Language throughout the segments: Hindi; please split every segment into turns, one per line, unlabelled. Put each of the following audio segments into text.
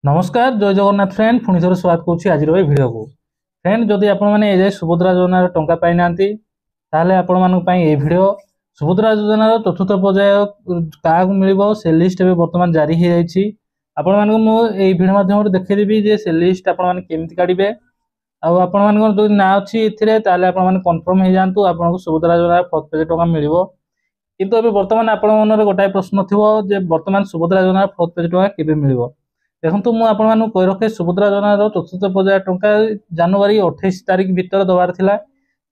नमस्कार जय जगन्नाथ फ्रेंड पुणी थोड़े स्वागत करुच्ची आज भिडियो को फ्रेंड जदि आपने सुभद्रा योजनार टंका पाई ना भिडियो सुभद्रा योजनार चतुर्थ पर्याय क्या मिल से लिस्ट बर्तमान जारी हो जाएगी आपण मुझे भिडियो माध्यम देखेदेवी जे से लिस्ट आपमि काढ़े आपण जो ना अच्छी कन्फर्म हो जातु आपको सुभद्रा योजनार फोर्थ पेज टंका मिल किंतु अभी बर्तमान आपण मन गोटाए प्रश्न थी बर्तमान सुभद्रा योजनार फोर्थ पेज टंका केबे मिल देखो मुझे कही रखे सुभद्रा योजनार चतुर्थ पर्याय टंका जनवरी 28 तारिख भितर दबार थिला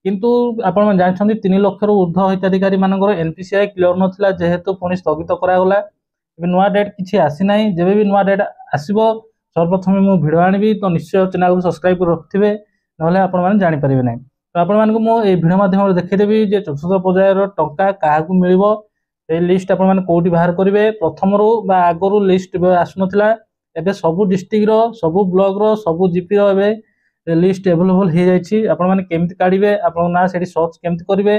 किंतु आपण जानते 3 लाख ऊर्ध्व हिताधिकारी मानकर एनपीसीआई क्लियर नाला जेहेतु पुणी स्थगित करागला नुआ डेट किसी आसी ना जब भी नुआ डेट आसो सर्वप्रथम मुझे भिड आनी तो निश्चय चैनल को सब्सक्राइब कर रखिथे ना आपण जापर ना तो आपण मुझे भिडियो माध्यम देखीदेवी चतुर्थ पर्याय टंका क्या मिल लिस्ट आपठी बाहर करेंगे प्रथम रू आगु लिस्ट आसुना एबे सबु डिस्ट्रिक्ट रो सबु ब्लॉक रो सबु जीपी रो एबे लिस्ट अवेलेबल हो जाइछि आपण माने केमति काढिबे आपण ना सेठी सर्च केमति करिवे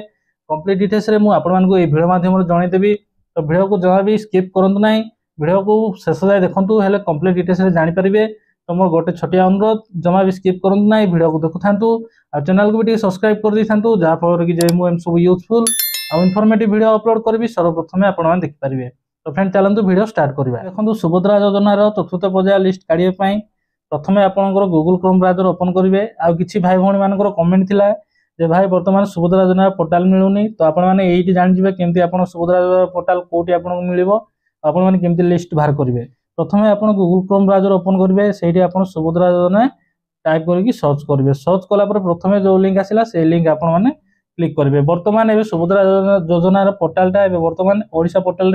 कंप्लीट डिटेल्स रे मु आपण मानको ए वीडियो माध्यम रे जणाई देबी तो वीडियो को जमा भी स्किप करंतु नाही वीडियो को शेष जाय देखंतु हेले कंप्लीट डिटेल्स रे जानि परिबे तो मोर गोटे छोटिया अनुरोध जमा भी स्किप करंतु नाही वीडियो को देखुथांतु आ चैनल को भी सब्सक्राइब कर दिथांतु जा फर कि जे मु एम सब यूजफुल आ इन्फॉर्मेटिव वीडियो अपलोड करबी सर्वप्रथम आपण माने देख परिबे तो फ्रेंड चलतु वीडियो स्टार्ट करवा देखो सुभद्रा योजनार चतुर्थ पर्याय लिस्ट काढ़े प्रथम आपंकर गूगल क्रोम ब्राउजर ओपन करेंगे आउ कि भाई भाई मान कमेंट थिला जे भाई बर्तमान सुभद्रा योजनार पोर्टाल मिलूनी तो आपड़ी जाने केमती आप सुभद्रा योजना पोर्टाल कौटी आपको मिल आपमि लिस्ट बाहर करेंगे प्रथम आप गूगल क्रोम ब्राउजर ओपन करेंगे से आप सुभद्रा योजना टाइप करके सर्च करेंगे सर्च कलापर प्रथम जो लिंक आसला से लिंक आप क्लिक करेंगे बर्तमान ए सुभद्रा योजनार पोर्टालटा बर्तमान ओडिशा पोर्टाल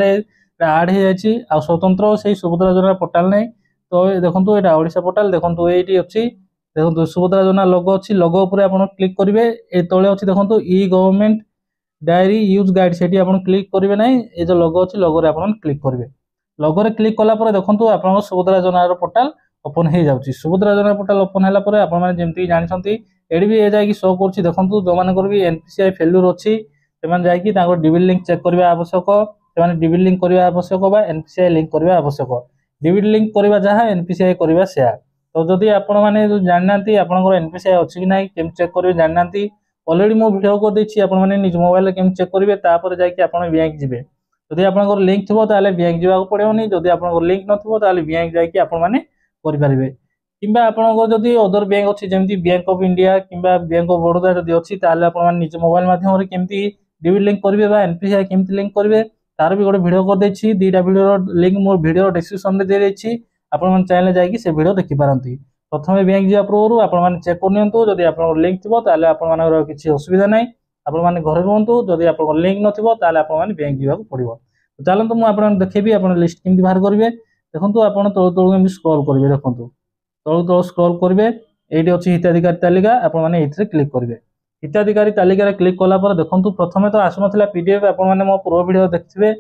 आड हो जाए स्वतंत्र से सुभद्रा योजना पोर्टाल नहीं तो देखो यहाँ ओडिशा पोर्टाल देखो ये अच्छी देखो सुभद्रा योजना लोगो अच्छी लोगो उपर आप क्लिक करेंगे ये तले अच्छी देखो ई गवर्नमेंट डायरी यूज गाइड से क्लिक करेंगे ना ये जो लोगो अच्छी लोगो आप क्लिक करेंगे लोगो क्लिक कलापर देखो आप सुभद्रा योजना पोर्टाल ओपन हो जाए सुभद्रा योजना पोर्टाल ओपन है आपमि जानते ये भी जाकि शो कर देखो जो मान भी एनपीसीआई फेल्यूर अच्छी से डिबिट लिंक चेक करने आवश्यक से डिबिट लिंक करने आवश्यक एनपीसीआई लिंक करने आवश्यक डिबिट लिंक करवा जहाँ एनपीसीआई करवा से तो जदि आपण मैंने जानना आपंकर एनपीसीआई अच्छी कि ना केम चेक करेंगे जानना अलरेडी मो वीडियो कर देछि आपण माने निज मोबाइल केम चेक करेंगे तापर जाकि आपण बैंक जिबे जदि आपनकर लिंक थिबो ताले बैंक जिबाको पड़ियोनी जदि आपनकर लिंक नथिबो ताले बैंक जाकि आपण माने करि परिबे किंबा आपनकर जदि अदर बैंक अछि जेमति बैंक ऑफ इंडिया किंबा बैंक ऑफ बड़ौदा जदि अछि ताले आपण माने निज मोबाइल माध्यम रे केमति डिबिट लिंक करेंगे बा एनपीसीआई केमति लिंक करेंगे तार भी गोटे वीडियो कर देछि दीटा वीडियो लिंक मोर वीडियो डिस्क्रिप्शन में दे देछि आपण मन चैनल जाकि से वीडियो देखि पारंती प्रथमे बैंक जिया पूर्व आपण मन चेक कर नियंतु जदि आपन लिंक थिबो ताले आपण मानकर किछि असुविधा नै आपण माने घरे रहंतु जदि आपन लिंक नथिबो ताले आपण माने बैंक जिया को पड़िबो तो चलंतु मु आपण देखेबी आपण लिस्ट केमति बाहर करिवे देखंतु आपण तळ तळ केमति स्क्रॉल करिवे देखंतु तळ तळ स्क्रॉल करिवे एठी अछि हिताधिकारी तालिका आपण माने एथिरे क्लिक करिवे हिताधिकारी तालिका क्लिक कला पर देखंतु प्रथमे तो आसुनथिला पीडीएफ आपण माने मो पूर्व वीडियो देखथिबे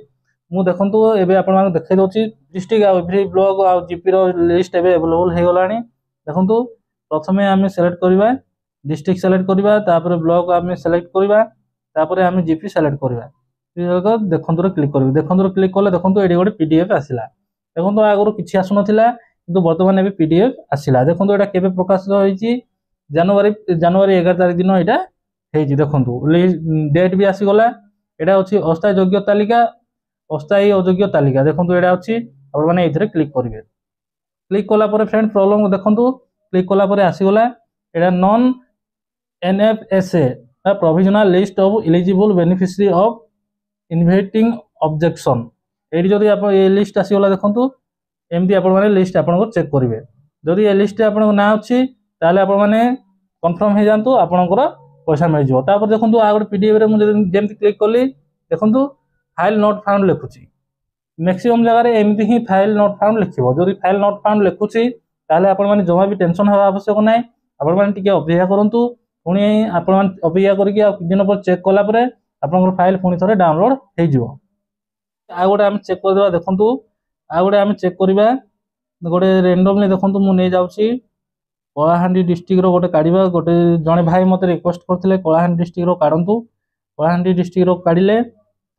मु देखंतु एबे आपण माने देखै दोछि डिस्ट्रिक्ट आ एवरी ब्लॉक आ जीपी रो लिस्ट एबे अवेलेबल हे गलानी देखंतु प्रथमे आमे सिलेक्ट करबा डिस्ट्रिक्ट सिलेक्ट करबा तापर ब्लॉक आमे सिलेक्ट करबा तापर आमे जीपी सिलेक्ट करबा देखंतु क्लिक करबा देखंतु क्लिक कले देखंतु एडी गोटे पीडीएफ आसिला देखंतु आगरो किछि आसुनथिला किंतु वर्तमान एबे पीडीएफ आसिला देखंतु एटा केबे प्रकाशित होईची जनवरी 11 तारिख दिन एटा हेजी देखंतु डेट भी आसी गला एटा अछि अस्थायी योग्य तालिका अस्थायी अयोग्य तालिका देखंतु एटा अछि आपण माने एथिरे क्लिक करिवे क्लिक कला पर फ्रेंड प्रॉब्लम देखंतु क्लिक कला पर आसी गला एटा non NFSA provisional list of eligible beneficiary of inviting objection एडी जदि आप ए लिस्ट आसी गला देखंतु एमती आपण माने लिस्ट आपण चेक करिवे जदि ए लिस्ट आपण ना अछि ताले आपण माने कन्फर्म हो जातु आपणकर पैसा मिल जाओ तापर देखंतु आ गोटे पीडीएफ रे मुझे जेमति क्लिक कली देखंतु फाइल नॉट फाउंड लिखुची मैक्सिमम जगह रे एमति ही फाइल नॉट फाउंड लिखिबो जदि फाइल नॉट फाउंड लिखुची ताले आपण माने जमा भी टेंशन होवा आवश्यक नै आपण माने टिके अपेक्षा करंतु पुनी आपण माने अपेक्षा करके आ दिन पर चेक कला परे आपनकर फाइल पुनी थरे डाउनलोड हे जिवो आ गोटे हम चेक कर देबा देखंतु आ गोटे हम चेक करबा गोटे रैंडमली देखंतु मु नै जाउची कलाहांडी डिस्ट्रिक्ट रो गोटे काढिबा गोटे जने भाई मते रिक्वेस्ट करथिले कलाहांडी डिस्ट्रिक्ट रो काढंतु कलाहांडी डिस्ट्रिक्ट रो काढिले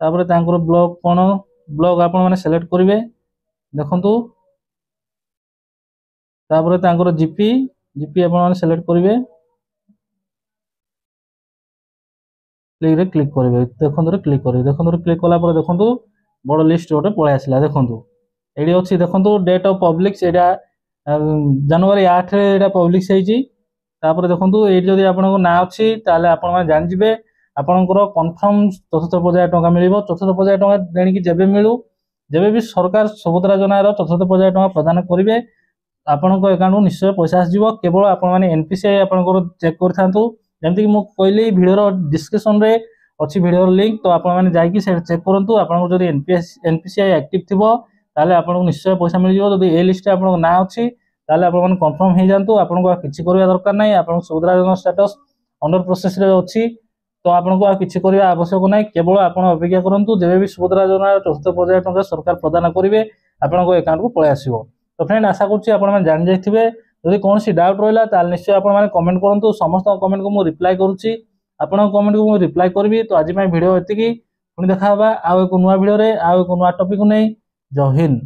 तापर तांकर ब्लॉक कोन ब्लॉक आपण माने सिलेक्ट करिवे देखंतु तापर तांकर जीपी जीपी आपण सिलेक्ट करेंगे क्लिक करेंगे देखो क्लिक करेंगे देखो क्लिक कला देखो बड़ लिस्ट गोटे पलि आसला देखो ये अच्छी देखो डेट ऑफ पब्लिक से जनवरी 8 रे पब्लिश होपर देखो ये जब आप ना अच्छी आप जानीजे आपंकर कन्फर्म 74,000 टंका मिल 74,000 टंका तेणिक जब मिलू जब भी सरकार सुभद्रा योजनार 74,000 टंका प्रदान करेंगे आपण अकाउंट निश्चय पैसा आसो केवल आपने एनपीसीआई आपंकर चेक कर जमीक मुझे कहली भिडर डिस्क्रिप्शन रे अच्छी भिडर लिंक तो आपने जाकि चेक करूँ आपको जब एनपीसीआई एक्टिव थी आपको निश्चय पैसा मिल जाए जब ए लिस्ट आप ना अच्छी आपने कन्फर्म हो जातु आपको किसी करवा दरकार ना आप सुभद्रा योजना स्टेटस अंडर प्रोसेस रे अच्छी तो आपको किसी करवा आवश्यक ना केवल आप अपेक्षा करूँ जब भी सुभद्रा योजना 74,000 टंका सरकार प्रदान करेंगे आपंक अकाउंट को पलि आसो तो फ्रेंड आशा करुँच जान जाइए जदि कौन डाउट रहा निश्चय आपने कमेंट करूँ समस्त कमेंट को मुझे रिप्लाई करुँची आपन कमेंट को मुझे रिप्लाई करी तो आज वीडियो एति पुणी देखा आउ एक नुआ वीडियो रे आउ एक नुआ टॉपिक नहीं जय हिंद।